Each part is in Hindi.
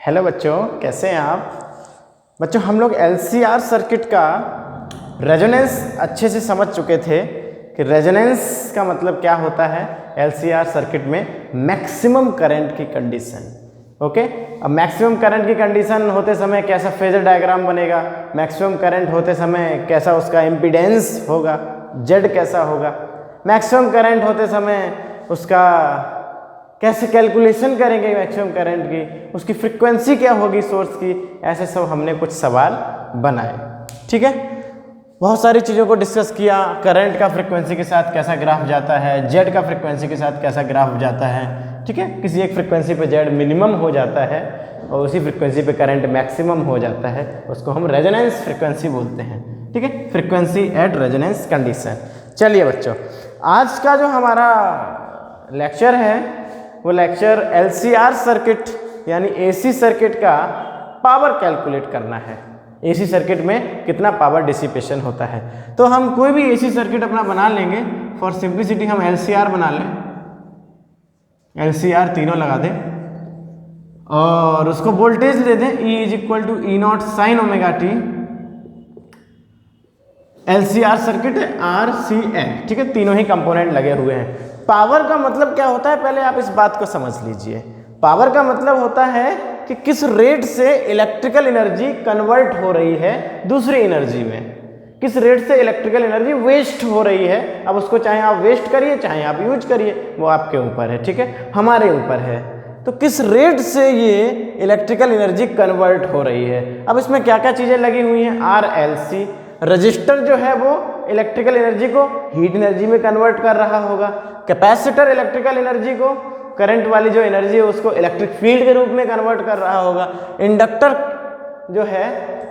हेलो बच्चों, कैसे हैं आप? बच्चों, हम लोग एलसीआर सर्किट का रेजोनेंस अच्छे से समझ चुके थे कि रेजोनेंस का मतलब क्या होता है। एलसीआर सर्किट में मैक्सिमम करंट की कंडीशन। ओके, अब मैक्सिमम करंट की कंडीशन होते समय कैसा फेजर डायग्राम बनेगा, मैक्सिमम करंट होते समय कैसा उसका इम्पीडेंस होगा, जेड कैसा होगा, मैक्सिमम करंट होते समय उसका कैसे कैलकुलेशन करेंगे मैक्सिमम करंट की, उसकी फ्रीक्वेंसी क्या होगी सोर्स की, ऐसे सब हमने कुछ सवाल बनाए। ठीक है, बहुत सारी चीज़ों को डिस्कस किया। करंट का फ्रीक्वेंसी के साथ कैसा ग्राफ जाता है, जेड का फ्रीक्वेंसी के साथ कैसा ग्राफ जाता है। ठीक है, किसी एक फ्रीक्वेंसी पे जेड मिनिमम हो जाता है और उसी फ्रीक्वेंसी पे करंट मैक्सिमम हो जाता है, उसको हम रेजोनेंस फ्रीक्वेंसी बोलते हैं। ठीक है, फ्रीक्वेंसी एट रेजोनेंस कंडीशन। चलिए बच्चों, आज का जो हमारा लेक्चर है वो लेक्चर एलसीआर सर्किट यानी एसी सर्किट का पावर कैलकुलेट करना है। एसी सर्किट में कितना पावर डिसिपेशन होता है। तो हम कोई भी एसी सर्किट अपना बना लेंगे। फॉर सिंप्लिसिटी हम एलसीआर बना लें, एलसीआर तीनों लगा दें और उसको वोल्टेज दे दें E is equal to E naught sine omega t. LCR circuit है RCN। ठीक है, तीनों ही कंपोनेंट लगे हुए हैं। पावर का मतलब क्या होता है, पहले आप इस बात को समझ लीजिए। पावर का मतलब होता है कि किस रेट से इलेक्ट्रिकल एनर्जी कन्वर्ट हो रही है दूसरी एनर्जी में, किस रेट से इलेक्ट्रिकल एनर्जी वेस्ट हो रही है। अब उसको चाहे आप वेस्ट करिए चाहे आप यूज करिए, वो आपके ऊपर है। ठीक है, हमारे ऊपर है। तो किस रेट से ये इलेक्ट्रिकल एनर्जी कन्वर्ट हो रही है। अब इसमें क्या क्या चीज़ें लगी हुई हैं। RLC रजिस्टर जो है वो इलेक्ट्रिकल एनर्जी को हीट एनर्जी में कन्वर्ट कर रहा होगा। कैपेसिटर इलेक्ट्रिकल एनर्जी को, करंट वाली जो एनर्जी है उसको इलेक्ट्रिक फील्ड के रूप में कन्वर्ट कर रहा होगा। इंडक्टर जो है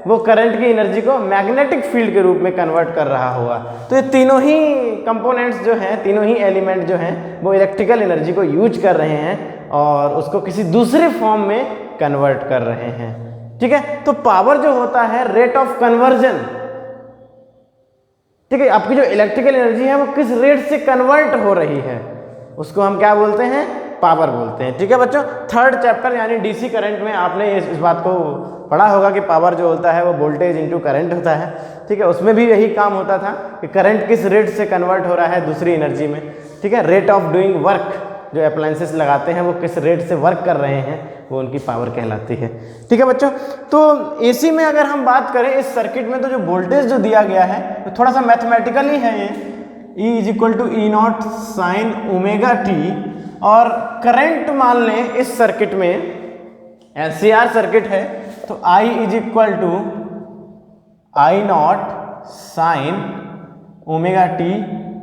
वो करंट की एनर्जी को मैग्नेटिक फील्ड के रूप में कन्वर्ट कर रहा होगा। तो ये तीनों ही कंपोनेंट्स जो हैं, तीनों ही एलिमेंट जो हैं वो इलेक्ट्रिकल एनर्जी को यूज कर रहे हैं और उसको किसी दूसरे फॉर्म में कन्वर्ट कर रहे हैं। ठीक है, तो पावर जो होता है रेट ऑफ कन्वर्जन। ठीक है, आपकी जो इलेक्ट्रिकल एनर्जी है वो किस रेट से कन्वर्ट हो रही है उसको हम क्या बोलते हैं, पावर बोलते हैं। ठीक है बच्चों, थर्ड चैप्टर यानी डीसी करंट में आपने इस बात को पढ़ा होगा कि पावर जो होता है वो वोल्टेज इनटू करंट होता है। ठीक है, उसमें भी यही काम होता था कि करंट किस रेट से कन्वर्ट हो रहा है दूसरी एनर्जी में। ठीक है, रेट ऑफ डूइंग वर्क, जो अप्लायंसेस लगाते हैं वो किस रेट से वर्क कर रहे हैं, वो उनकी पावर कहलाती है। ठीक है बच्चों, तो एसी में अगर हम बात करें इस सर्किट में, तो जो वोल्टेज जो दिया गया है तो थोड़ा सा मैथमेटिकली है ये। E is equal to E naught sine omega t और करंट मान लें इस सर्किट में, एलसीआर सर्किट है तो I is equal to I naught sine omega t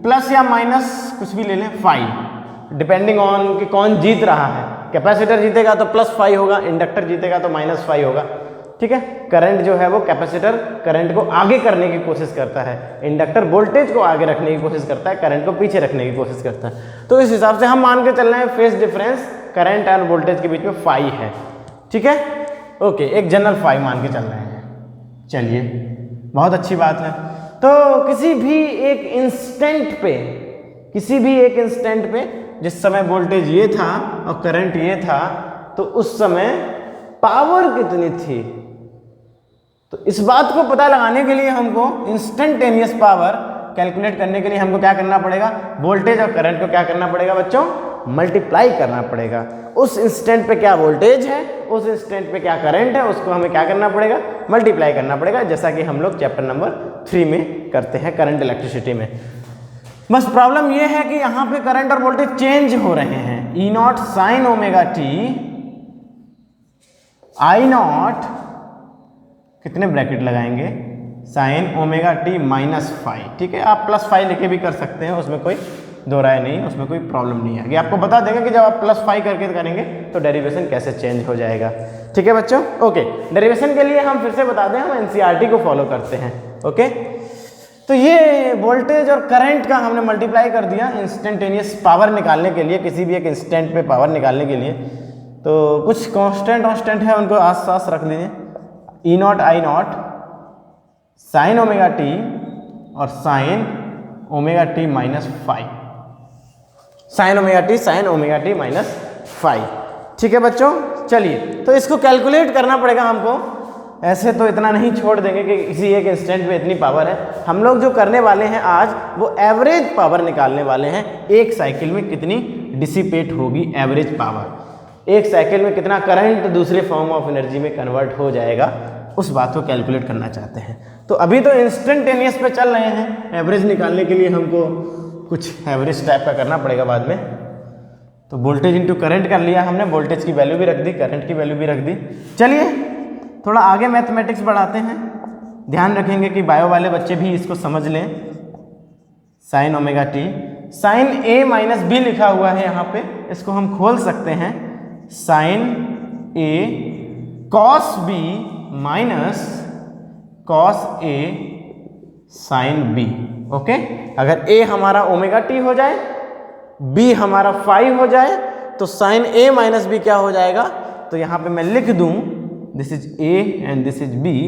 plus या माइनस कुछ भी ले लें फाइव, डिपेंडिंग ऑन कि कौन जीत रहा है। कैपेसिटर जीतेगा तो +5 होगा, इंडक्टर जीतेगा तो -5 होगा। ठीक है, करंट जो है वो कैपेसिटर करंट को आगे करने की कोशिश करता है, इंडक्टर वोल्टेज को आगे रखने की कोशिश करता है, करंट को पीछे रखने की कोशिश करता है। तो इस हिसाब से हम मान के चल रहे हैं फेज डिफरेंस करंट और वोल्टेज के बीच में 5 है। ठीक है, ओके, एक जनरल 5 मान के चल रहे हैं। चलिए, बहुत अच्छी बात है। तो किसी भी एक इंस्टेंट पे जिस समय वोल्टेज ये था और करंट ये था, तो उस समय पावर कितनी थी। तो इस बात को पता लगाने के लिए हमको इंस्टेंटेनियस पावर कैलकुलेट करने के लिए हमको क्या करना पड़ेगा, वोल्टेज और करंट को क्या करना पड़ेगा बच्चों, मल्टीप्लाई करना पड़ेगा। उस इंस्टेंट पे क्या वोल्टेज है, उस इंस्टेंट पे क्या करंट है, उसको हमें क्या करना पड़ेगा, मल्टीप्लाई करना पड़ेगा, जैसा कि हम लोग चैप्टर नंबर 3 में करते हैं करंट इलेक्ट्रिसिटी में। बस प्रॉब्लम ये है कि यहाँ पे करंट और वोल्टेज चेंज हो रहे हैं। E naught sine omega t, I naught कितने ब्रैकेट लगाएंगे, साइन ओमेगा टी -5। ठीक है, आप +5 लेके भी कर सकते हैं, उसमें कोई दो राय नहीं है, उसमें कोई प्रॉब्लम नहीं आएगी। आपको बता देंगे कि जब आप +5 करके करेंगे तो डेरिवेशन कैसे चेंज हो जाएगा। ठीक है बच्चों, ओके, डेरिवेशन के लिए हम फिर से बता दें, हम एनसीईआरटी को फॉलो करते हैं। ओके, तो ये वोल्टेज और करंट का हमने मल्टीप्लाई कर दिया इंस्टेंटेनियस पावर निकालने के लिए, किसी भी एक इंस्टेंट पे पावर निकालने के लिए। तो कुछ कांस्टेंट है, उनको आस रख लीजिए। E naught I naught sine omega t और sine omega t -5, sine omega t -5। ठीक है बच्चों, चलिए, तो इसको कैलकुलेट करना पड़ेगा हमको। ऐसे तो इतना नहीं छोड़ देंगे कि किसी एक इंस्टेंट पे इतनी पावर है। हम लोग जो करने वाले हैं आज वो एवरेज पावर निकालने वाले हैं। एक साइकिल में कितनी डिसिपेट होगी एवरेज पावर, एक साइकिल में कितना करंट दूसरे फॉर्म ऑफ एनर्जी में कन्वर्ट हो जाएगा, उस बात को कैलकुलेट करना चाहते हैं। तो अभी तो इंस्टेंटेनियस पे चल रहे हैं, एवरेज निकालने के लिए हमको कुछ एवरेज टाइप का करना पड़ेगा बाद में। तो वोल्टेज इंटू करंट कर लिया हमने, वोल्टेज की वैल्यू भी रख दी, करंट की वैल्यू भी रख दी। चलिए थोड़ा आगे मैथमेटिक्स बढ़ाते हैं। ध्यान रखेंगे कि बायो वाले बच्चे भी इसको समझ लें। साइन ओमेगा टी, साइन ए माइनस बी लिखा हुआ है यहाँ पे, इसको हम खोल सकते हैं। Sign A cos B minus cos A sine B. Okay, अगर ए हमारा ओमेगा टी हो जाए, बी हमारा फाई हो जाए, तो साइन ए माइनस बी क्या हो जाएगा, तो यहाँ पे मैं लिख दूं this is A and this is B,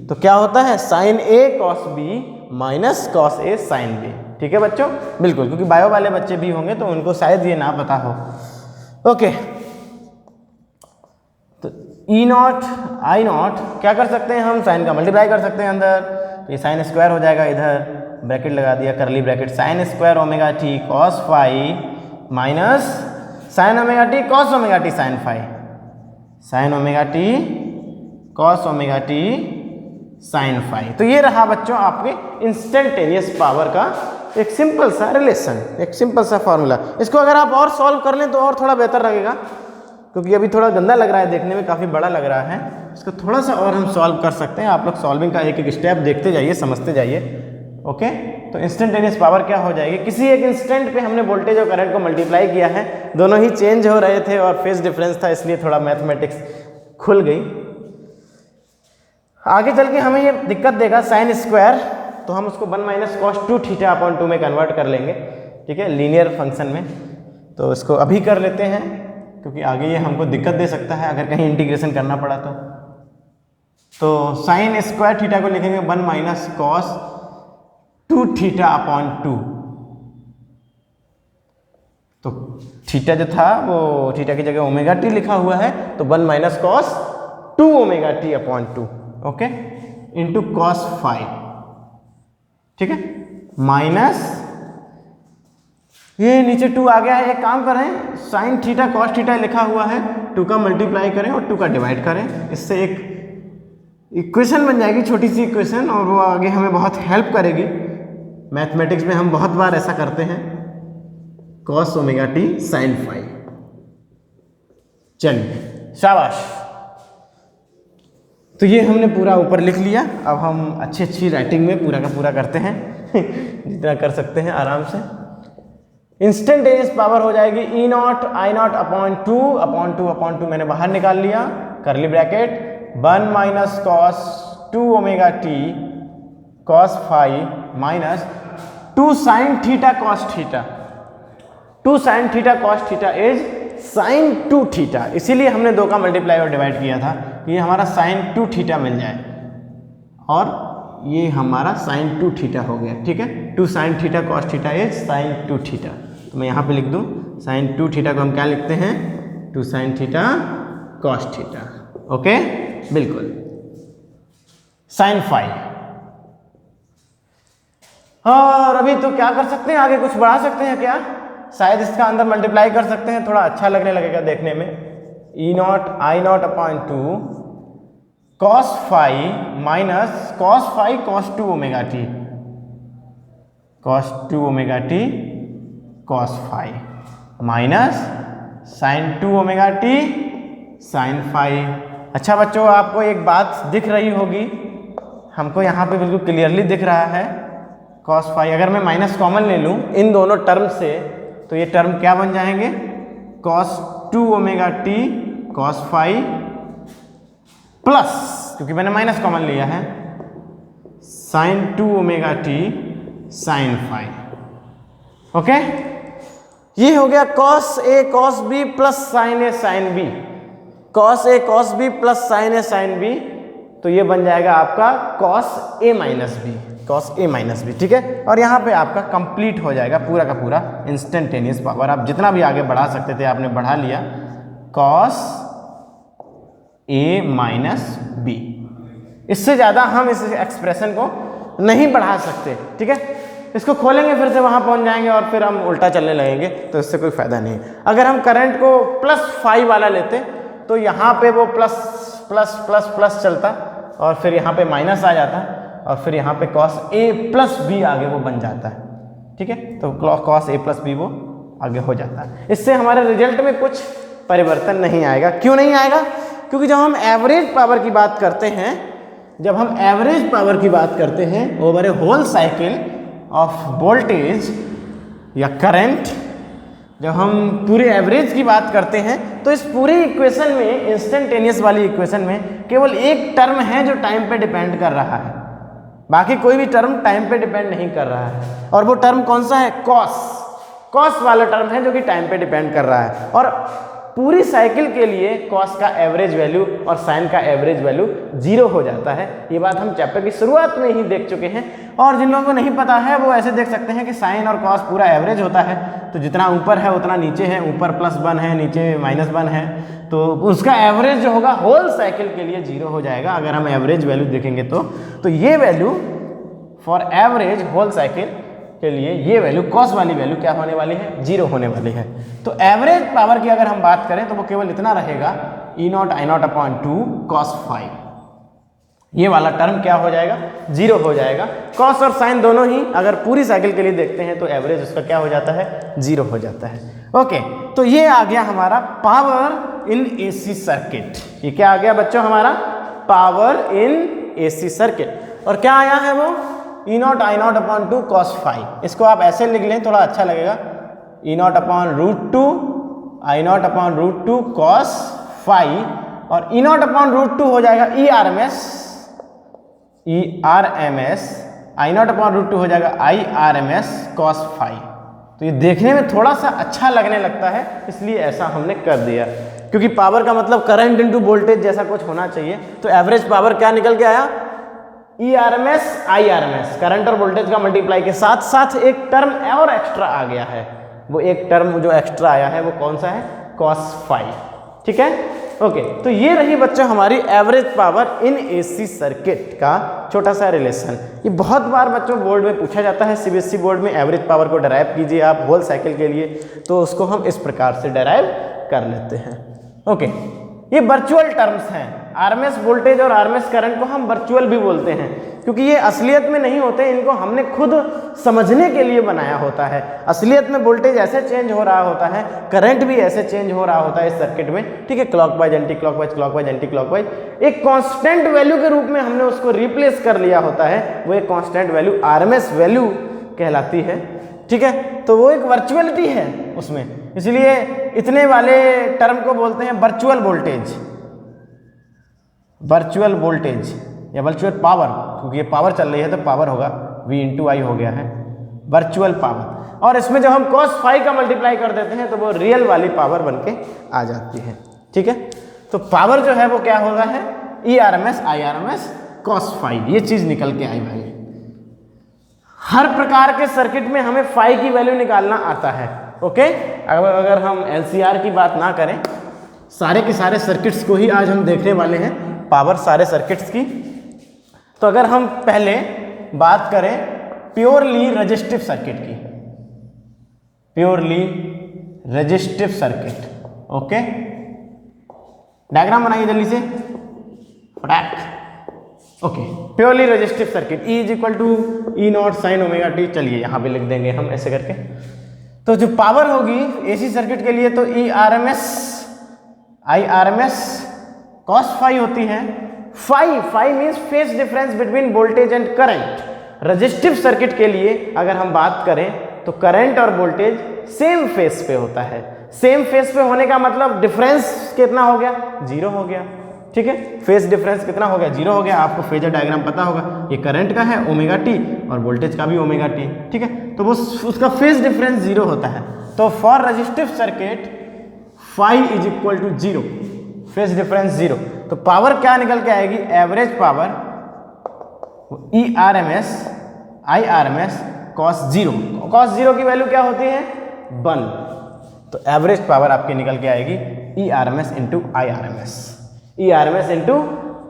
तो क्या होता है sine A cos B minus cos A sine B. ठीक है बच्चों, बिल्कुल, क्योंकि बायो वाले बच्चे भी होंगे तो उनको शायद ये ना पता हो। ओके, तो ई नॉट आई नॉट क्या कर सकते हैं हम, साइन का मल्टीप्लाई कर सकते हैं अंदर, तो ये साइन स्क्वायर हो जाएगा, इधर ब्रैकेट लगा दिया curly bracket, sine square omega t cos phi minus sine omega t cos omega t sine phi, sine omega t cos omega t sine phi. तो ये रहा बच्चों आपके इंस्टेंटेनियस पावर का एक सिंपल सा रिलेशन, एक सिंपल सा फॉर्मूला। इसको अगर आप और सॉल्व कर लें तो और थोड़ा बेहतर लगेगा, क्योंकि अभी थोड़ा गंदा लग रहा है देखने में, काफ़ी बड़ा लग रहा है। इसको थोड़ा सा और हम सॉल्व कर सकते हैं। आप लोग सॉल्विंग का एक एक स्टेप देखते जाइए, समझते जाइए। ओके, तो इंस्टेंटेनियस पावर क्या हो जाएगी, किसी एक इंस्टेंट पे हमने वोल्टेज और करंट को मल्टीप्लाई किया है, दोनों ही चेंज हो रहे थे और फेज डिफरेंस था, इसलिए थोड़ा मैथमेटिक्स खुल गई। आगे चल के हमें ये दिक्कत देगा साइन स्क्वायर, तो हम उसको 1 माइनस कॉस 2 थीटा अपॉन 2 में कन्वर्ट कर लेंगे। ठीक है, लीनियर फंक्शन में। तो इसको अभी कर लेते हैं, क्योंकि आगे ये हमको दिक्कत दे सकता है अगर कहीं इंटीग्रेशन करना पड़ा तो साइन स्क्वायर थीटा को लिखेंगे 1 माइनस कॉस 2 थीटा अपॉन 2। तो थीटा जो था वो थीटा की जगह ओमेगा टी लिखा हुआ है, तो 1 minus cos 2 omega T upon 2, okay, into cos 5। ठीक है, माइनस ये नीचे 2 आ गया है। एक काम करें, साइन थीटा कॉस थीटा लिखा हुआ है, 2 का मल्टीप्लाई करें और 2 का डिवाइड करें, इससे एक इक्वेशन बन जाएगी, छोटी सी इक्वेशन, और वो आगे हमें बहुत हेल्प करेगी। मैथमेटिक्स में हम बहुत बार ऐसा करते हैं, cos omega t sine phi. चलिए शाबाश, तो ये हमने पूरा ऊपर लिख लिया। अब हम अच्छी राइटिंग में पूरा का पूरा करते हैं जितना कर सकते हैं आराम से। इंस्टेंटेनियस पावर हो जाएगी E naught I naught upon 2 upon 2 upon 2 मैंने बाहर निकाल लिया, curly bracket 1 minus cos 2 omega t cos phi minus 2 sine theta cos theta. 2 sine theta cos theta is sine 2 theta, इसीलिए हमने 2 का मल्टीप्लाई और डिवाइड किया था कि ये हमारा साइन 2 थीटा मिल जाए, और ये हमारा साइन 2 थीटा हो गया। ठीक है, 2 sine theta cos theta is sine 2 theta. तो मैं यहाँ पे लिख दूँ साइन 2 थीटा को हम क्या लिखते हैं, 2 sine theta cos theta. Okay, बिल्कुल, साइन फाई। और अभी तो क्या कर सकते हैं, आगे कुछ बढ़ा सकते हैं क्या, शायद इसका अंदर मल्टीप्लाई कर सकते हैं, थोड़ा अच्छा लगने लगेगा देखने में। E naught I naught upon 2 cos phi minus cos phi cos 2 omega t, cos 2 omega t cos phi minus sine 2 omega t sine phi. अच्छा बच्चों, आपको एक बात दिख रही होगी, हमको यहाँ पे बिल्कुल क्लियरली दिख रहा है कॉस फाई। अगर मैं माइनस कॉमन ले लूँ इन दोनों टर्म से, तो ये टर्म क्या बन जाएंगे, cos 2 omega t cos phi plus, क्योंकि मैंने माइनस कॉमन लिया है, sine 2 omega t sine phi. Okay, ये हो गया cos A cos B plus sine A sine B, cos A cos B plus sine A sine B, तो ये बन जाएगा आपका cos A minus B, cos A minus B. ठीक है, और यहाँ पे आपका कंप्लीट हो जाएगा पूरा का पूरा इंस्टेंटेनियस पावर। आप जितना भी आगे बढ़ा सकते थे आपने बढ़ा लिया, कॉस ए माइनस बी। इससे ज़्यादा हम इस एक्सप्रेशन को नहीं बढ़ा सकते, ठीक है। इसको खोलेंगे फिर से वहाँ पहुँच जाएंगे और फिर हम उल्टा चलने लगेंगे, तो इससे कोई फ़ायदा नहीं। अगर हम करंट को +5 वाला लेते तो यहाँ पे वो प्लस प्लस प्लस प्लस चलता और फिर यहाँ पे माइनस आ जाता और फिर यहाँ पे cos A + B आगे वो बन जाता है, ठीक है। तो cos A + B वो आगे हो जाता है। इससे हमारे रिजल्ट में कुछ परिवर्तन नहीं आएगा। क्यों नहीं आएगा? क्योंकि जब हम एवरेज पावर की बात करते हैं, जब हम एवरेज पावर की बात करते हैं over a whole cycle of voltage या करंट, जब हम पूरे एवरेज की बात करते हैं तो इस पूरी इक्वेशन में, इंस्टेंटेनियस वाली इक्वेशन में केवल एक टर्म है जो टाइम पे डिपेंड कर रहा है, बाकी कोई भी टर्म टाइम पे डिपेंड नहीं कर रहा है। और वो टर्म कौन सा है? कॉस वाला टर्म है जो कि टाइम पे डिपेंड कर रहा है। और पूरी साइकिल के लिए कॉस का एवरेज वैल्यू और साइन का एवरेज वैल्यू 0 हो जाता है। ये बात हम चैप्टर की शुरुआत में ही देख चुके हैं। और जिन लोगों को नहीं पता है वो ऐसे देख सकते हैं कि साइन और कॉस पूरा एवरेज होता है, तो जितना ऊपर है उतना नीचे है, ऊपर +1 है, नीचे -1 है, तो उसका एवरेज जो होगा होल साइकिल के लिए 0 हो जाएगा। अगर हम एवरेज वैल्यू देखेंगे तो ये value for average whole cycle के लिए ये वैल्यू, कॉस वाली वैल्यू क्या होने वाली है? 0 होने वाली है। तो एवरेज पावर की अगर हम बात करें तो वो केवल इतना रहेगा, E0 I0/2 cos phi। ये वाला टर्म क्या हो जाएगा? 0 हो जाएगा। कॉस और साइन दोनों ही अगर पूरी साइकिल के लिए देखते हैं तो एवरेज उसका क्या हो जाता है? 0 हो जाता है। ओके, तो ये आ गया हमारा पावर इन AC सर्किट। ये क्या आ गया बच्चों? हमारा पावर इन AC सर्किट। और क्या आया है वो? E0 I0/2 cos phi। इसको आप ऐसे लिख लें, थोड़ा अच्छा लगेगा। E0/√2 I0/√2 cos phi, और E0/√2 हो जाएगा ERMS I0/√2 हो जाएगा IRMS cos phi। तो ये देखने में थोड़ा सा अच्छा लगने लगता है, इसलिए ऐसा हमने कर दिया, क्योंकि पावर का मतलब करंट इनटू वोल्टेज जैसा कुछ होना चाहिए। तो एवरेज पावर क्या निकल के आया? ERMS IRMS, करंट और वोल्टेज का मल्टीप्लाई के साथ साथ एक टर्म और एक्स्ट्रा आ गया है। वो एक टर्म जो एक्स्ट्रा आया है वो कौन सा है? cos phi, ठीक है। ओके, तो ये रही बच्चों हमारी average power in AC circuit का छोटा सा रिलेशन। ये बहुत बार बच्चों बोर्ड में पूछा जाता है, CBSE बोर्ड में, एवरेज पावर को डराइव कीजिए आप होल साइकिल के लिए, तो उसको हम इस प्रकार से डराइव कर लेते हैं। ओके, ये वर्चुअल टर्म्स हैं। RMS वोल्टेज और RMS करंट को हम वर्चुअल भी बोलते हैं, क्योंकि ये असलियत में नहीं होते, इनको हमने खुद समझने के लिए बनाया होता है। असलियत में वोल्टेज ऐसे चेंज हो रहा होता है, करंट भी ऐसे चेंज हो रहा होता है इस सर्किट में, ठीक है। Clockwise, anti clockwise, clockwise, anti clockwise, एक कांस्टेंट वैल्यू के रूप में हमने उसको रिप्लेस कर लिया होता है। वो एक कांस्टेंट वैल्यू RMS वैल्यू कहलाती है, ठीक है। तो वो एक वर्चुअलिटी है उसमें, इसलिए इतने वाले टर्म को बोलते हैं वर्चुअल वोल्टेज, वर्चुअल वोल्टेज या वर्चुअल पावर, क्योंकि ये पावर चल रही है तो पावर होगा, V × I हो गया है, वर्चुअल पावर। और इसमें जब हम cos phi का मल्टीप्लाई कर देते हैं तो वो रियल वाली पावर बन के आ जाती है, ठीक है। तो पावर जो है वो क्या होगा है? ERMS IRMS cos phi। ये चीज़ निकल के आई भाई। हर प्रकार के सर्किट में हमें phi की वैल्यू निकालना आता है, ओके। अगर हम LCR की बात ना करें, सारे के सारे सर्किट्स को ही आज हम देखने वाले हैं, पावर सारे सर्किट्स की। तो अगर हम पहले बात करें प्योरली रेजिस्टिव सर्किट की, purely resistive circuit, okay. Diagram बनाइए जल्दी से, फटाक। Okay, purely resistive circuit, E = E0 sin ωt। चलिए यहाँ पे लिख देंगे हम ऐसे करके। तो जो पावर होगी AC सर्किट के लिए तो ERMS IRMS cos phi होती है। phi means phase difference between voltage and current. Resistive circuit के लिए अगर हम बात करें तो करंट और वोल्टेज सेम फेज पे होता है। सेम फेज पे होने का मतलब डिफरेंस कितना हो गया? 0 हो गया, ठीक है। फेज डिफरेंस कितना हो गया? 0 हो गया। आपको फेजर डायग्राम पता होगा, ये करंट का है ωt और वोल्टेज का भी ωt, ठीक है। तो वो उसका फेज डिफरेंस 0 होता है। तो for resistive circuit phi = 0, phase difference 0। तो पावर क्या निकल के आएगी? Average power ERMS IRMS cos 0। cos 0 की वैल्यू क्या होती है? 1। तो एवरेज पावर आपकी निकल के आएगी ERMS × IRMS, ERMS into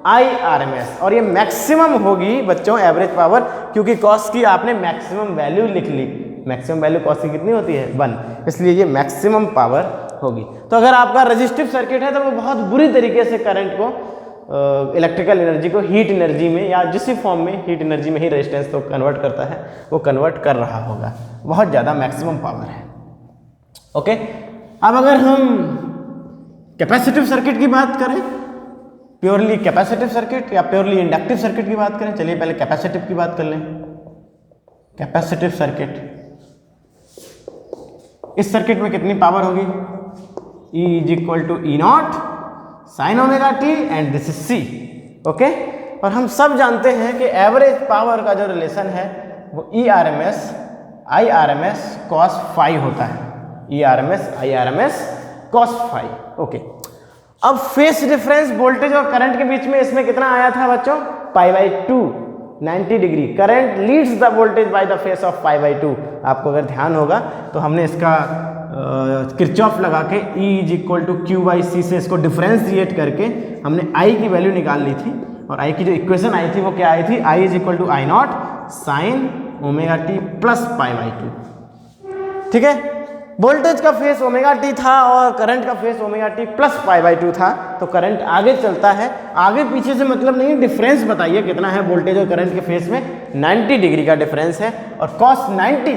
IRMS, और ये मैक्सिमम होगी बच्चों एवरेज पावर, क्योंकि कॉस की आपने मैक्सिमम वैल्यू लिख ली। मैक्सिमम वैल्यू कॉस की कितनी होती है 1, इसलिए ये मैक्सिमम पावर होगी। तो अगर आपका रेजिस्टिव सर्किट है तो वो बहुत बुरी तरीके से करंट को, इलेक्ट्रिकल एनर्जी को हीट एनर्जी में या जिस फॉर्म में हीट एनर्जी में ही रेजिस्टेंस को कन्वर्ट करता है, वो कन्वर्ट कर रहा होगा, बहुत ज़्यादा मैक्सिमम पावर है। ओके, अब अगर हम कैपेसिटिव सर्किट की बात करें, प्योरली कैपेसिटिव सर्किट या प्योरली इंडक्टिव सर्किट की बात करें, चलिए पहले कैपेसिटिव की बात कर लें। कैपेसिटिव सर्किट, इस सर्किट में कितनी पावर होगी? E = E0 sin omega t and this is C। Okay, और हम सब जानते हैं कि एवरेज पावर का जो रिलेशन है वो ERMS IRMS cos phi होता है। ERMS IRMS cos phi। Okay, अब फेस डिफरेंस वोल्टेज और करंट के बीच में इसमें कितना आया था बच्चों? π/2, 90 degree. Current leads the voltage by the phase of π/2। आपको अगर ध्यान होगा तो हमने इसका किरचॉफ लगा के E = Q/C से इसको डिफरेंशिएट करके हमने I की वैल्यू निकाल ली थी, और I की जो इक्वेशन आई थी वो क्या आई थी? I = I0 sin omega t plus π/2। ठीक है, वोल्टेज का फेस ओमेगा t था और करंट का फेस ओमेगा t प्लस π/2 था, तो करंट आगे चलता है। आगे पीछे से मतलब नहीं, डिफरेंस बताइए कितना है वोल्टेज और करंट के फेस में? 90 डिग्री का डिफरेंस है, और cos 90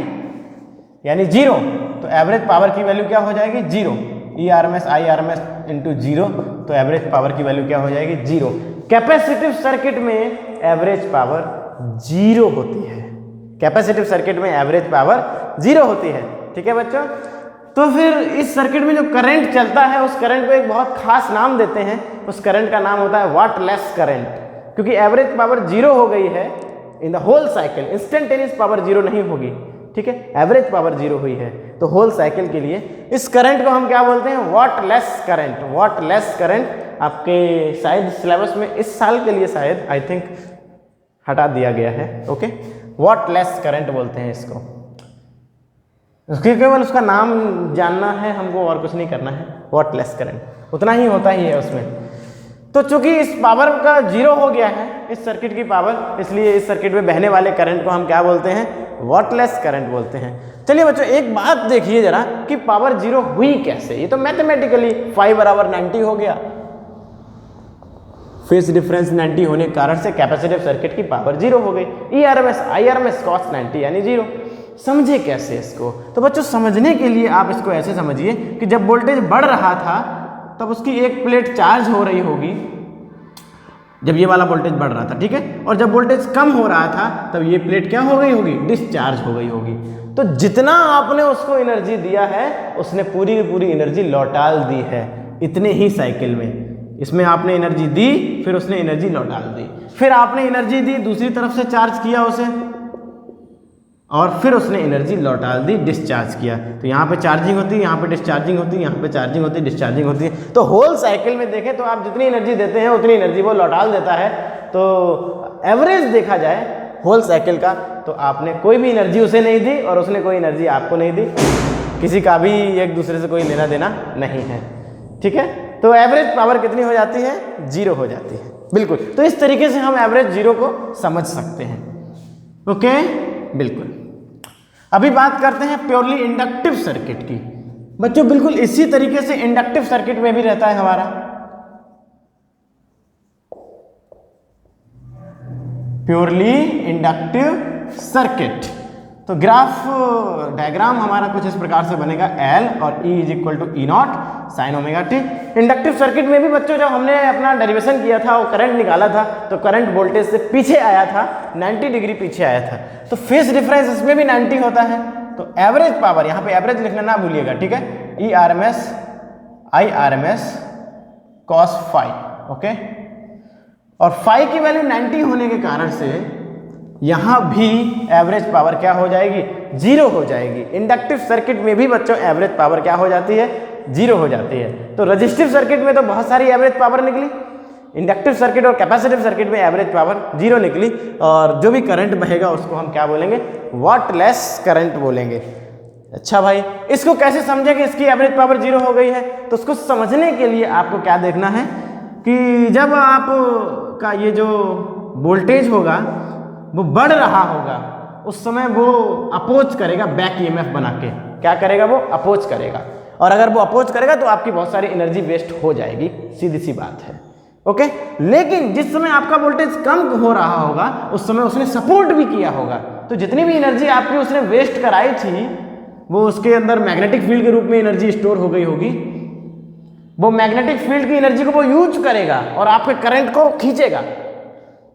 यानी 0, तो एवरेज पावर की वैल्यू क्या हो जाएगी? 0। ERMS IRMS इंटू 0, तो एवरेज पावर की वैल्यू क्या हो जाएगी? 0। कैपेसिटिव सर्किट में एवरेज पावर 0 होती है। कैपेसिटिव सर्किट में एवरेज पावर 0 होती है। ठीक है बच्चों, तो फिर इस सर्किट में जो करंट चलता है उस करंट को एक बहुत खास नाम देते हैं। उस करंट का नाम होता है वाटलेस करंट, क्योंकि एवरेज पावर 0 हो गई है in the whole cycle. Instantaneous power 0 नहीं होगी, ठीक है, एवरेज पावर 0 हुई है, तो होल साइकिल के लिए इस करंट को हम क्या बोलते हैं? Wattless current. वाटलेस करंट आपके शायद सिलेबस में इस साल के लिए शायद आई थिंक हटा दिया गया है। ओके, वाटलेस करंट बोलते हैं इसको। उसके केवल उसका नाम जानना है हमको, और कुछ नहीं करना है। वाटलेस करंट उतना ही होता ही है उसमें। तो चूंकि इस पावर का 0 हो गया है इस सर्किट की पावर, इसलिए इस सर्किट में बहने वाले करंट को हम क्या बोलते हैं? वाटलेस करंट बोलते हैं। चलिए बच्चों, एक बात देखिए जरा कि पावर 0 हुई कैसे। ये तो मैथमेटिकली phi = 90 हो गया। फेस डिफरेंस 90 होने के कारण से कैपेसिटिव सर्किट की पावर 0 हो गई। ERMS IRMS cos 90 यानी 0। समझे कैसे इसको? तो बच्चों, समझने के लिए आप इसको ऐसे समझिए कि जब वोल्टेज बढ़ रहा था तब उसकी एक प्लेट चार्ज हो रही होगी, जब ये वाला वोल्टेज बढ़ रहा था, ठीक है, और जब वोल्टेज कम हो रहा था तब ये प्लेट क्या हो गई होगी? डिस्चार्ज हो गई होगी। तो जितना आपने उसको एनर्जी दिया है उसने पूरी की पूरी एनर्जी लौटा दी है इतने ही साइकिल में। इसमें आपने एनर्जी दी, फिर उसने एनर्जी लौटा दी, फिर आपने एनर्जी दी, दूसरी तरफ से चार्ज किया उसे, और फिर उसने एनर्जी लौटा दी, डिस्चार्ज किया। तो यहाँ पे चार्जिंग होती है, यहाँ पे डिस्चार्जिंग होती है, यहाँ पे चार्जिंग होती है, डिस्चार्जिंग होती है। तो होल साइकिल में देखें तो आप जितनी एनर्जी देते हैं उतनी एनर्जी वो लौटा देता है। तो एवरेज देखा जाए होल साइकिल का तो आपने कोई भी एनर्जी उसे नहीं दी और उसने कोई एनर्जी आपको नहीं दी। किसी का भी एक दूसरे से कोई लेना देना नहीं है। ठीक है, तो एवरेज पावर कितनी हो जाती है? 0 हो जाती है। बिल्कुल, तो इस तरीके से हम एवरेज 0 को समझ सकते हैं। ओके, बिल्कुल। अभी बात करते हैं प्योरली इंडक्टिव सर्किट की। बच्चों, बिल्कुल इसी तरीके से इंडक्टिव सर्किट में भी रहता है हमारा। Purely inductive circuit. तो ग्राफ डायग्राम हमारा कुछ इस प्रकार से बनेगा, L और E = E0 sin omega t। Inductive circuit में भी बच्चों जब हमने अपना डेरिवेशन किया था और करंट निकाला था तो करंट वोल्टेज से पीछे आया था, 90 डिग्री पीछे आया था। तो फेस डिफरेंस इसमें भी 90 होता है। तो एवरेज पावर, यहाँ पे एवरेज लिखना ना भूलिएगा, ठीक है, ERMS IRMS cos phi। Okay, और phi की वैल्यू 90 होने के कारण से यहां भी एवरेज पावर क्या हो जाएगी? 0 हो जाएगी। इंडक्टिव सर्किट में भी बच्चों एवरेज पावर क्या हो जाती है? 0 हो जाती है। तो रेजिस्टिव सर्किट में तो बहुत सारी एवरेज पावर निकली, इंडक्टिव सर्किट और कैपेसिटिव सर्किट में एवरेज पावर 0 निकली, और जो भी करंट बहेगा उसको हम क्या बोलेंगे? वाटलेस करंट बोलेंगे। अच्छा भाई, इसको कैसे समझें कि इसकी एवरेज पावर 0 हो गई है? तो उसको समझने के लिए आपको क्या देखना है कि जब आप का ये जो वोल्टेज होगा वो बढ़ रहा होगा, उस समय वो अपोज करेगा बैक ईएमएफ बना के। क्या करेगा? वो अपोज करेगा, और अगर वो अपोज करेगा तो आपकी बहुत सारी एनर्जी वेस्ट हो जाएगी, सीधी सी बात है। ओके, लेकिन जिस समय आपका वोल्टेज कम हो रहा होगा उस समय उसने सपोर्ट भी किया होगा, तो जितनी भी एनर्जी आपकी उसने वेस्ट कराई थी वो उसके अंदर मैग्नेटिक फील्ड के रूप में एनर्जी स्टोर हो गई होगी। वो मैग्नेटिक फील्ड की एनर्जी को वो यूज करेगा और आपके करंट को खींचेगा,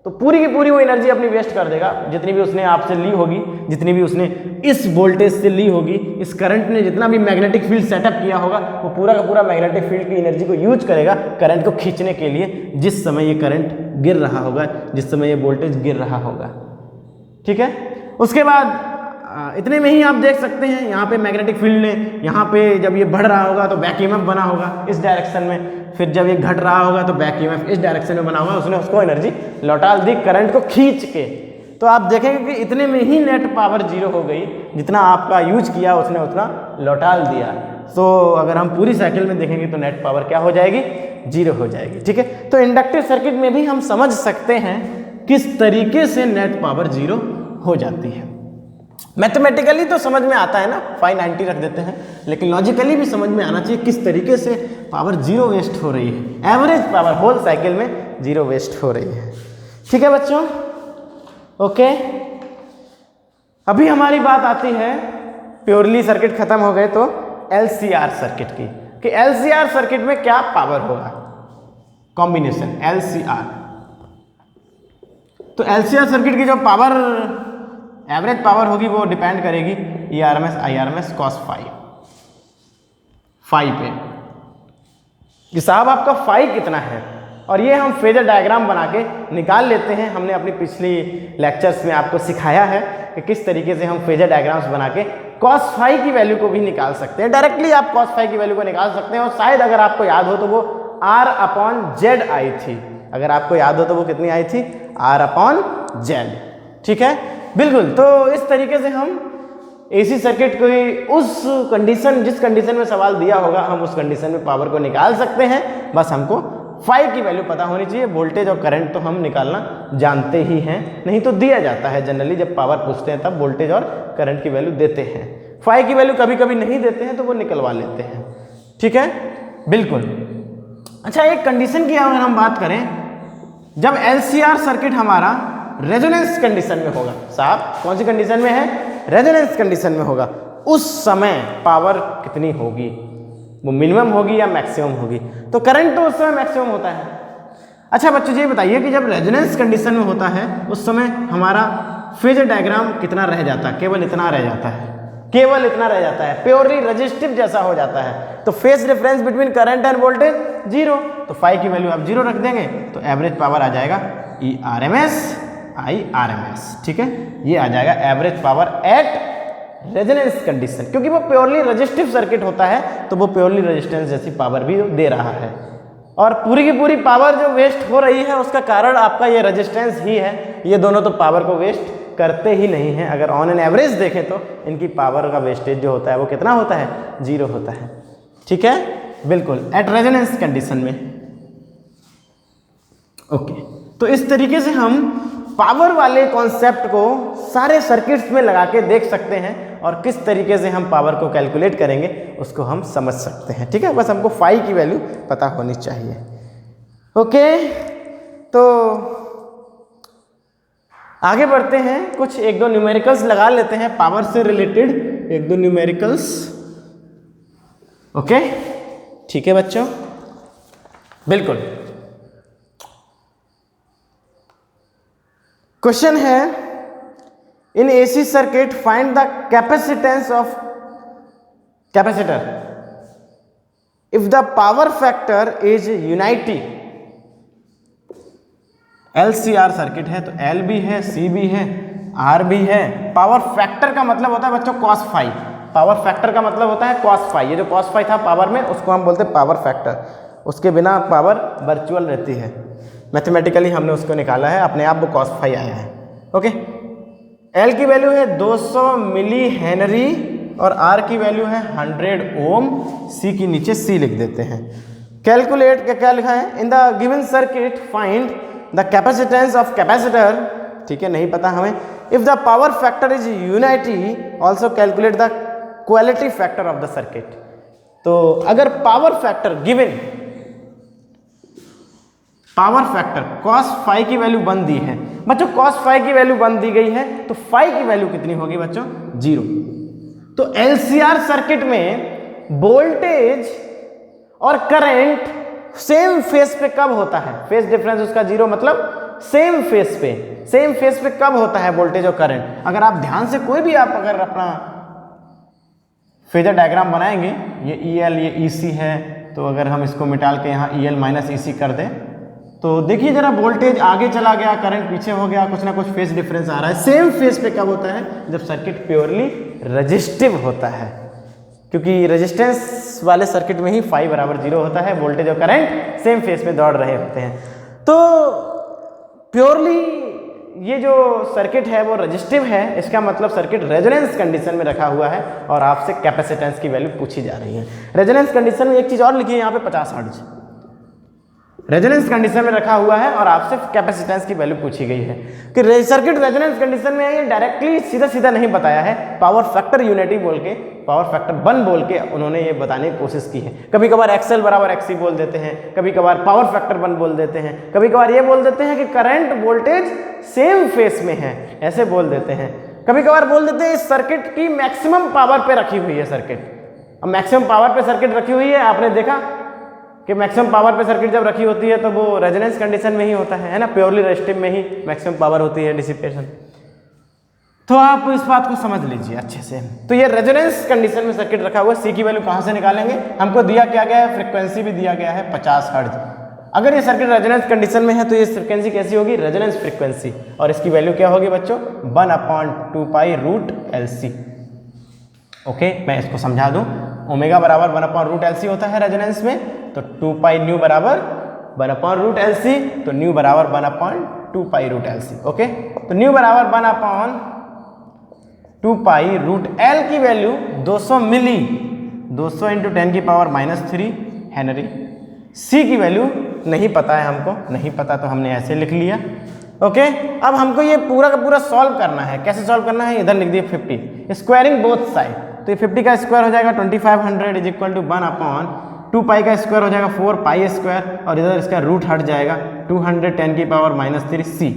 तो पूरी की पूरी वो एनर्जी अपनी वेस्ट कर देगा, जितनी भी उसने आपसे ली होगी, जितनी भी उसने इस वोल्टेज से ली होगी, इस करंट ने जितना भी मैग्नेटिक फील्ड सेटअप किया होगा वो पूरा का पूरा मैग्नेटिक फील्ड की एनर्जी को यूज करेगा करंट को खींचने के लिए, जिस समय ये करंट गिर रहा होगा, जिस समय ये वोल्टेज गिर रहा होगा। ठीक है, उसके बाद इतने में ही आप देख सकते हैं यहाँ पे मैग्नेटिक फील्ड ने यहाँ पे जब ये बढ़ रहा होगा तो बैक ईएमएफ बना होगा इस डायरेक्शन में, फिर जब ये घट रहा होगा तो बैक ईएमएफ इस डायरेक्शन में बना होगा, उसने उसको एनर्जी लौटा दी करंट को खींच के। तो आप देखेंगे कि इतने में ही नेट पावर जीरो हो गई, जितना आपका यूज किया उसने उतना लौटा दिया। तो अगर हम पूरी साइकिल में देखेंगे तो नेट पावर क्या हो जाएगी? जीरो हो जाएगी। ठीक है, तो इंडक्टिव सर्किट में भी हम समझ सकते हैं किस तरीके से नेट पावर जीरो हो जाती है। मैथमेटिकली तो समझ में आता है ना, 590 रख देते हैं, लेकिन लॉजिकली भी समझ में आना चाहिए किस तरीके से पावर जीरो वेस्ट हो रही है, एवरेज पावर होल साइकिल में जीरो वेस्ट हो रही है। ठीक है बच्चों, ओके। अभी हमारी बात आती है, प्योरली सर्किट खत्म हो गए तो एलसीआर सर्किट की, कि एलसीआर सर्किट में क्या पावर होगा, कॉम्बिनेशन एलसीआर। तो एलसीआर सर्किट की जो पावर एवरेज पावर होगी वो डिपेंड करेगी ERMS IRMS cos फाई पे, कि साहब आपका फाई कितना है, और ये हम फेजर डायग्राम बना के निकाल लेते हैं। हमने अपनी पिछली लेक्चर्स में आपको सिखाया है कि किस तरीके से हम फेजर डायग्राम्स बना के cos फाई की वैल्यू को भी निकाल सकते हैं। डायरेक्टली आप cos फाई की वैल्यू को निकाल सकते हैं, और शायद अगर आपको याद हो तो वो R/Z आई थी, अगर आपको याद हो तो वो कितनी आई थी? R/Z। ठीक है, बिल्कुल। तो इस तरीके से हम एसी सर्किट को उस कंडीशन, जिस कंडीशन में सवाल दिया होगा, हम उस कंडीशन में पावर को निकाल सकते हैं। बस हमको फाई की वैल्यू पता होनी चाहिए। वोल्टेज और करंट तो हम निकालना जानते ही हैं, नहीं तो दिया जाता है जनरली, जब पावर पूछते हैं तब वोल्टेज और करंट की वैल्यू देते हैं। फाई की वैल्यू कभी कभी नहीं देते हैं तो वो निकलवा लेते हैं। ठीक है, बिल्कुल। अच्छा, एक कंडीशन की अगर हम बात करें, जब एलसीआर सर्किट हमारा रेजोनेंस कंडीशन में होगा, साहब कौन सी कंडीशन में है? रेजोनेंस कंडीशन में होगा, उस समय पावर कितनी होगी? वो मिनिमम होगी या मैक्सिमम होगी? तो करंट तो उस समय मैक्सिमम होता है। अच्छा बच्चों ये बताइए कि जब रेजोनेंस कंडीशन में होता है उस समय हमारा फेजर डायग्राम कितना रह जाता है? केवल इतना रह जाता है, केवल इतना रह जाता है, प्योरली रजिस्टिव जैसा हो जाता है। तो phase difference between current end voltage zero, तो फाई की वैल्यू आप जीरो रख देंगे तो एवरेज पावर आ जाएगा ERMS IRMS। ठीक है, ये आ जाएगा average power at resonance condition, क्योंकि वो प्योरली रजिस्टिव सर्किट होता है तो वो प्योरली रेजिस्टेंस जैसी पावर भी दे रहा है, और पूरी की पूरी पावर जो वेस्ट हो रही है उसका कारण आपका ये रेजिस्टेंस ही है। ये दोनों तो पावर को वेस्ट करते ही नहीं हैं। अगर ऑन एन एवरेज देखें तो इनकी पावर का वेस्टेज जो होता है वो कितना होता है? जीरो होता है। ठीक है, बिल्कुल, एट रेजोनेंस कंडीशन में। ओके, तो इस तरीके से हम पावर वाले कॉन्सेप्ट को सारे सर्किट्स में लगा के देख सकते हैं, और किस तरीके से हम पावर को कैलकुलेट करेंगे उसको हम समझ सकते हैं। ठीक है, बस हमको फाई की वैल्यू पता होनी चाहिए। ओके, तो आगे बढ़ते हैं, कुछ एक दो न्यूमेरिकल्स लगा लेते हैं पावर से रिलेटेड, एक दो न्यूमेरिकल्स। ओके, ठीक है बच्चों, बिल्कुल। क्वेश्चन है, in AC circuit find the capacitance of capacitor if the power factor is unity. LCR circuit है तो L भी है, C भी है, R भी है। पावर फैक्टर का मतलब होता है बच्चों cos फाई, पावर फैक्टर का मतलब होता है cos फाई। ये जो cos फाई था पावर में, उसको हम बोलते हैं पावर फैक्टर। उसके बिना पावर वर्चुअल रहती है, मैथमेटिकली हमने उसको निकाला है, अपने आप वो cos फाई आया है। ओके, L की वैल्यू है 200 मिली हेनरी और R की वैल्यू है 100 ओम। C की नीचे C लिख देते हैं। कैलकुलेट क्या लिखा है, in the given circuit find the capacitance of capacitor, ठीक है, नहीं पता हमें। If the power factor is unity also calculate the quality factor of the circuit. तो अगर power factor given, power factor cos phi की वैल्यू बन दी है बच्चों, cos फाई की वैल्यू बन दी गई है, तो फाई की वैल्यू कितनी होगी बच्चों, 0। तो एलसीआर सर्किट में वोल्टेज और करंट सेम फेस पे कब होता है, फेस डिफरेंस उसका 0, मतलब सेम फेस पे कब होता है वोल्टेज और करंट। अगर आप ध्यान से कोई भी आप अगर अपना फेजर डायग्राम बनाएंगे, ये EL ये EC है, तो अगर हम इसको मिटाल के यहाँ EL माइनस EC कर दें, तो देखिए जरा वोल्टेज आगे चला गया, करंट पीछे हो गया, कुछ ना कुछ फेस डिफरेंस आ रहा है। सेम फेस पे कब होता है, जब सर्किट प्योरली रेजिस्टिव होता है, क्योंकि रेजिस्टेंस वाले सर्किट में ही फाई बराबर 0 होता है, वोल्टेज और करंट सेम फेस में दौड़ रहे होते हैं। तो प्योरली ये जो सर्किट है वो रेजिस्टिव है, इसका मतलब सर्किट रेजोनेंस कंडीशन में रखा हुआ है और आपसे कैपेसिटेंस की वैल्यू पूछी जा रही है। रेजोनेंस कंडीशन में एक चीज़ और लिखी है यहाँ पे 50 हर्ट्ज रेजोनेंस कंडीशन में रखा हुआ है और आपसे कैपेसिटेंस की वैल्यू पूछी गई है कि सर्किट रेजोनेंस कंडीशन में है। ये डायरेक्टली सीधा नहीं बताया है, पावर फैक्टर यूनिटी बोल के, पावर फैक्टर 1 बोल के उन्होंने ये बताने की कोशिश की है। कभी कभार XL बराबर XC बोल देते हैं, कभी कभार पावर फैक्टर 1 बोल देते हैं, कभी कभार ये बोल देते हैं कि करंट वोल्टेज सेम फेस में है, ऐसे बोल देते हैं। कभी कभार बोल देते हैं इस सर्किट की मैक्सिमम पावर पे रखी हुई है सर्किट। अब मैक्सिमम पावर पे सर्किट रखी हुई है, आपने देखा कि मैक्सिमम पावर पे सर्किट जब रखी होती है तो वो रेजोनेंस कंडीशन में ही होता है ना, प्योरली रेजिस्टिव में ही मैक्सिमम पावर होती है, डिसिपेशन। तो आप इस बात को समझ लीजिए अच्छे से। तो ये रेजोनेंस कंडीशन में सर्किट रखा हुआ है। सी की वैल्यू कहाँ से निकालेंगे, हमको दिया क्या गया है, फ्रीक्वेंसी भी दिया गया है 50 हर्ट्ज। अगर ये सर्किट रेजोनेंस कंडीशन में है तो ये फ्रीक्वेंसी कैसी होगी, रेजोनेंस फ्रीक्वेंसी, और इसकी वैल्यू क्या होगी बच्चों, 1/2π√LC। ओके, मैं इसको समझा दूं, ओमेगा बराबर 1/√LC होता है रेजोनेंस में, तो 2π न्यू बराबर 1/√LC, तो न्यू बराबर 1/2π√LC। ओके, तो न्यू बराबर 1/2π√L की वैल्यू 200 मिली, 200 × 10⁻³ हेनरी। सी की वैल्यू नहीं पता है हमको, नहीं पता तो हमने ऐसे लिख लिया। ओके, अब हमको ये पूरा का पूरा सॉल्व करना है। कैसे सॉल्व करना है, इधर लिख दिए 50, स्क्वायरिंग बोथ साइड। तो ये 50 का स्क्वायर हो जाएगा 2500 = 1/2π का स्क्वायर हो जाएगा 4π², और इधर इसका रूट हट जाएगा 210⁻³ C।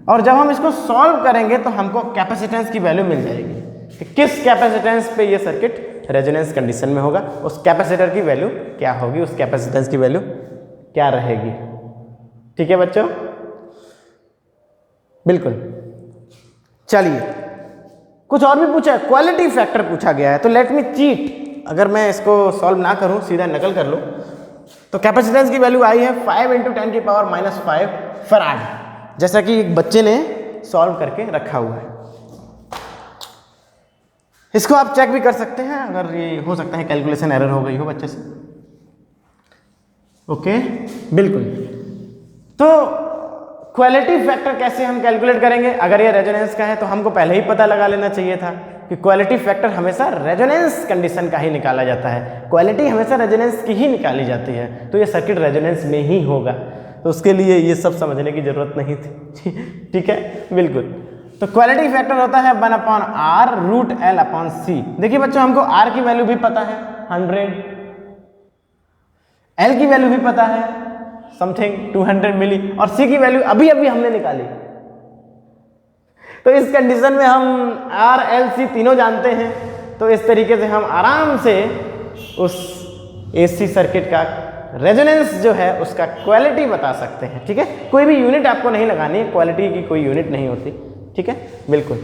और जब हम इसको सॉल्व करेंगे तो हमको कैपेसिटेंस की वैल्यू मिल जाएगी कि किस कैपेसिटेंस पे ये सर्किट रेजोनेंस कंडीशन में होगा, उस कैपेसिटर की वैल्यू क्या होगी, उस कैपेसिटेंस की वैल्यू क्या रहेगी। ठीक है बच्चों, बिल्कुल। चलिए, कुछ और भी पूछा है, क्वालिटी फैक्टर पूछा गया है, तो लेट मी चीट। अगर मैं इसको सॉल्व ना करूं, सीधा नकल कर लो, तो कैपेसिटेंस की वैल्यू आई है 5 × 10⁻⁵ फराड, जैसा कि एक बच्चे ने सॉल्व करके रखा हुआ है। इसको आप चेक भी कर सकते हैं, अगर ये हो सकता है कैलकुलेशन एरर हो गई हो बच्चे से। ओके, बिल्कुल। तो क्वालिटी फैक्टर कैसे हम कैलकुलेट करेंगे, अगर ये रेजोनेंस का है तो हमको पहले ही पता लगा लेना चाहिए था कि क्वालिटी फैक्टर हमेशा रेजोनेंस कंडीशन का ही निकाला जाता है, क्वालिटी हमेशा रेजोनेंस की ही निकाली जाती है, तो ये सर्किट रेजोनेंस में ही होगा, तो उसके लिए ये सब समझने की जरूरत नहीं थी। ठीक है, बिल्कुल। तो क्वालिटी फैक्टर होता है 1/R√L/C। देखिए बच्चों, हमको R की वैल्यू भी पता है 100, L की वैल्यू भी पता है समथिंग 200 मिली, और C की वैल्यू अभी अभी हमने निकाली। तो इस कंडीशन में हम R, L, C तीनों जानते हैं, तो इस तरीके से हम आराम से उस AC सर्किट का रेजोनेंस जो है उसका क्वालिटी बता सकते हैं। ठीक है, कोई भी यूनिट आपको नहीं लगानी है, क्वालिटी की कोई यूनिट नहीं होती। ठीक है, बिल्कुल।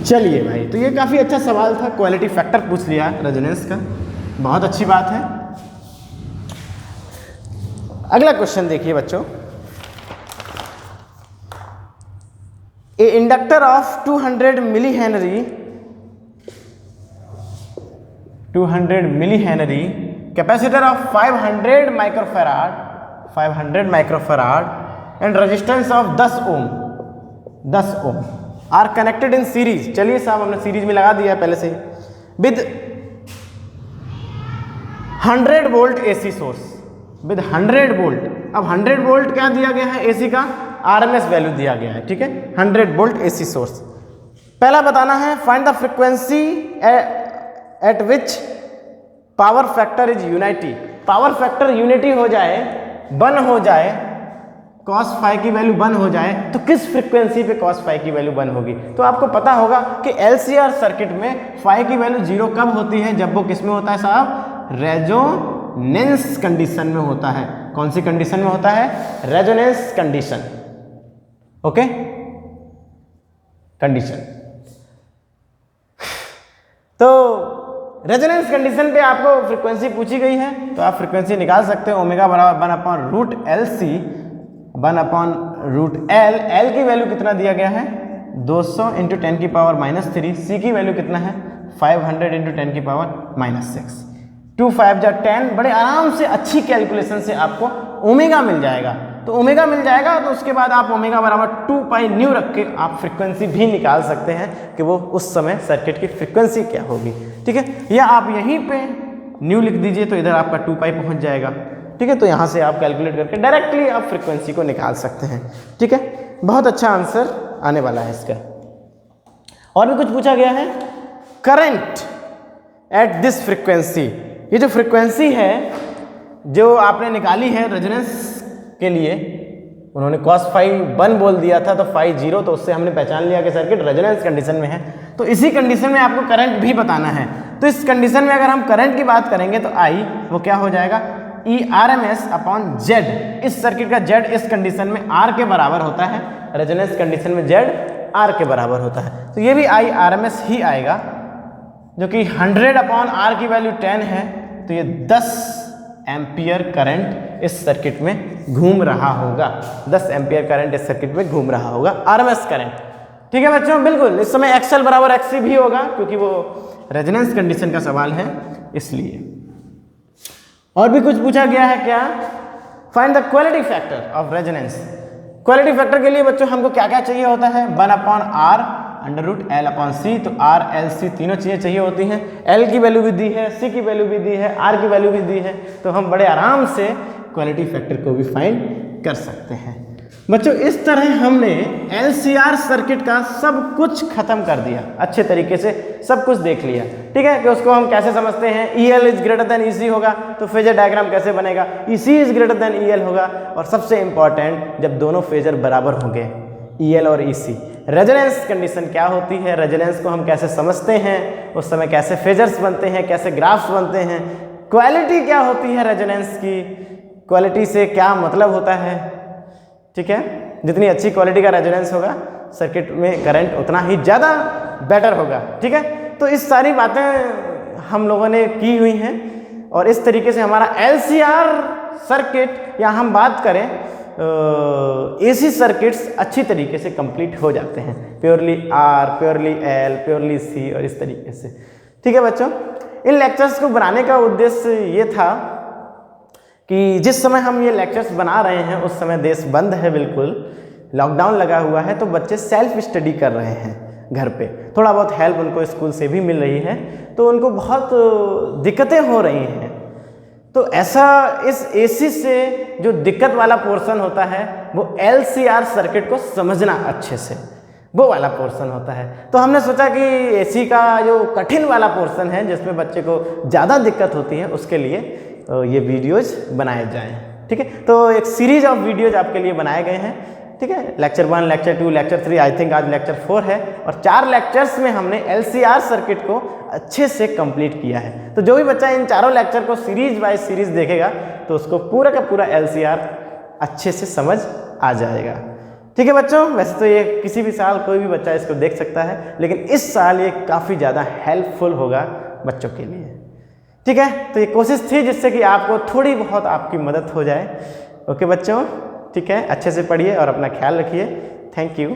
चलिए भाई, तो ये काफ़ी अच्छा सवाल था, क्वालिटी फैक्टर पूछ लिया रेजोनेंस का, बहुत अच्छी बात है। अगला क्वेश्चन देखिए बच्चों, a inductor of 200 milli henry capacitor of 500 microfarad and resistance of 10 ohm are connected in series. चलिए साहब, हमने सीरीज में लगा दिया है पहले से ही, with 100 volt AC source with 100 volt. अब 100 वोल्ट क्या दिया गया है, AC का RMS वैल्यू दिया गया है, ठीक है, 100 वोल्ट AC सोर्स। पहला बताना है find the frequency eight which power factor is unity. Power factor unity हो जाए, 1 हो जाए, cos फाई की वैल्यू 1 हो जाए, तो किस फ्रीक्वेंसी पे cos फाई की वैल्यू 1 होगी। तो आपको पता होगा कि LCR सर्किट में फाई की वैल्यू 0 कब होती है, जब वो किस में होता है साहब, रेजोनेंस कंडीशन में होता है। कौन सी कंडीशन में होता है, रेजोनेंस कंडीशन, ओके, कंडीशन। तो रेजोनेंस कंडीशन पे आपको फ्रीक्वेंसी पूछी गई है, तो आप फ्रीक्वेंसी निकाल सकते हो। ओमेगा बराबर 1/√LC 1/√L। L की वैल्यू कितना दिया गया है, 200 × 10⁻³ C की वैल्यू कितना है, 500 × 10⁻⁻6। 2 5 जा 10। बड़े आराम से अच्छी कैलकुलेशन से आपको ओमेगा मिल जाएगा। तो ओमेगा मिल जाएगा तो उसके बाद आप ओमेगा बराबर 2πν रख के आप फ्रीक्वेंसी भी निकाल सकते हैं कि वो उस समय सर्किट की फ्रीक्वेंसी क्या होगी, ठीक है। या आप यहीं पे न्यू लिख दीजिए तो इधर आपका 2π पहुंच जाएगा, ठीक है। तो यहाँ से आप कैलकुलेट करके डायरेक्टली आप फ्रीक्वेंसी को निकाल सकते हैं, ठीक है। बहुत अच्छा आंसर आने वाला है इसका। और भी कुछ पूछा गया है, करंट एट दिस फ्रीक्वेंसी। ये जो फ्रीक्वेंसी है जो आपने निकाली है रेजोनेंस के लिए, उन्होंने cos फाई 1 बोल दिया था तो फाई 0, तो उससे हमने पहचान लिया कि सर्किट रेजोनेंस कंडीशन में है। तो इसी कंडीशन में आपको करंट भी बताना है। तो इस कंडीशन में अगर हम करंट की बात करेंगे तो I वो क्या हो जाएगा, E/RMS/Z। इस सर्किट का Z इस कंडीशन में R के बराबर होता है, रेजोनेंस कंडीशन में Z R के बराबर होता है। तो ये भी I/RMS ही आएगा, जो कि 100/R की वैल्यू 10 है, तो ये 10 एम्पियर करंट इस सर्किट में घूम रहा होगा। 10 एम्पियर करंट इस सर्किट में घूम रहा होगा, RMS करंट, ठीक है बच्चों। बिल्कुल इस समय XL बराबर XC भी होगा, क्योंकि वो रेजोनेंस कंडीशन का सवाल है इसलिए। और भी कुछ पूछा गया है क्या, find the quality factor of resonance. Quality factor के लिए बच्चों हमको क्या क्या चाहिए होता है, 1/R√L/C। तो R L C तीनों चीज़ें चाहिए होती हैं। L की वैल्यू भी दी है, C की वैल्यू भी दी है, R की वैल्यू भी दी है। तो हम बड़े आराम से क्वालिटी फैक्टर को भी फाइंड कर सकते हैं बच्चों। इस तरह हमने LCR सर्किट का सब कुछ खत्म कर दिया, अच्छे तरीके से सब कुछ देख लिया, ठीक है। कि उसको हम कैसे समझते हैं, EL is greater than EC होगा तो फेजर डायग्राम कैसे बनेगा, EC is greater than EL होगा, और सबसे इंपॉर्टेंट जब दोनों फेजर बराबर होंगे EL और EC। रेजोनेंस कंडीशन क्या होती है, रेजोनेंस को हम कैसे समझते हैं, उस समय कैसे फेजर्स बनते हैं, कैसे ग्राफ्स बनते हैं, क्वालिटी क्या होती है रेजोनेंस की, क्वालिटी से क्या मतलब होता है, ठीक है। जितनी अच्छी क्वालिटी का रेजोनेंस होगा सर्किट में करंट उतना ही ज़्यादा बेटर होगा, ठीक है। तो इस सारी बातें हम लोगों ने की हुई हैं, और इस तरीके से हमारा LCR सर्किट, या हम बात करें AC सर्किट्स अच्छी तरीके से कंप्लीट हो जाते हैं, purely R, purely L, purely C, और इस तरीके से, ठीक है बच्चों। इन लेक्चर्स को बनाने का उद्देश्य ये था कि जिस समय हम ये लेक्चर्स बना रहे हैं उस समय देश बंद है, बिल्कुल लॉकडाउन लगा हुआ है, तो बच्चे सेल्फ स्टडी कर रहे हैं घर पे। थोड़ा बहुत हेल्प उनको स्कूल से भी मिल रही है, तो उनको बहुत दिक्कतें हो रही हैं। तो ऐसा इस AC से जो दिक्कत वाला पोर्शन होता है वो LCR सर्किट को समझना अच्छे से, वो वाला पोर्शन होता है। तो हमने सोचा कि AC का जो कठिन वाला पोर्शन है जिसमें बच्चे को ज़्यादा दिक्कत होती है, उसके लिए ये वीडियोज बनाए जाएं, ठीक है। तो एक सीरीज ऑफ वीडियोज आपके लिए बनाए गए हैं, ठीक है। Lecture 1, lecture 2, lecture 3, I think आज लेक्चर 4 है, और 4 लेक्चर्स में हमने LCR सर्किट को अच्छे से कंप्लीट किया है। तो जो भी बच्चा इन चारों लेक्चर को सीरीज बाय सीरीज देखेगा तो उसको पूरा का पूरा LCR अच्छे से समझ आ जाएगा, ठीक है बच्चों। वैसे तो ये किसी भी साल कोई भी बच्चा इसको देख सकता है, लेकिन इस साल ये काफ़ी ज़्यादा हेल्पफुल होगा बच्चों के लिए, ठीक है। तो ये कोशिश थी जिससे कि आपको थोड़ी बहुत आपकी मदद हो जाए, ओके बच्चों, ठीक है। अच्छे से पढ़िए और अपना ख्याल रखिए। Thank you.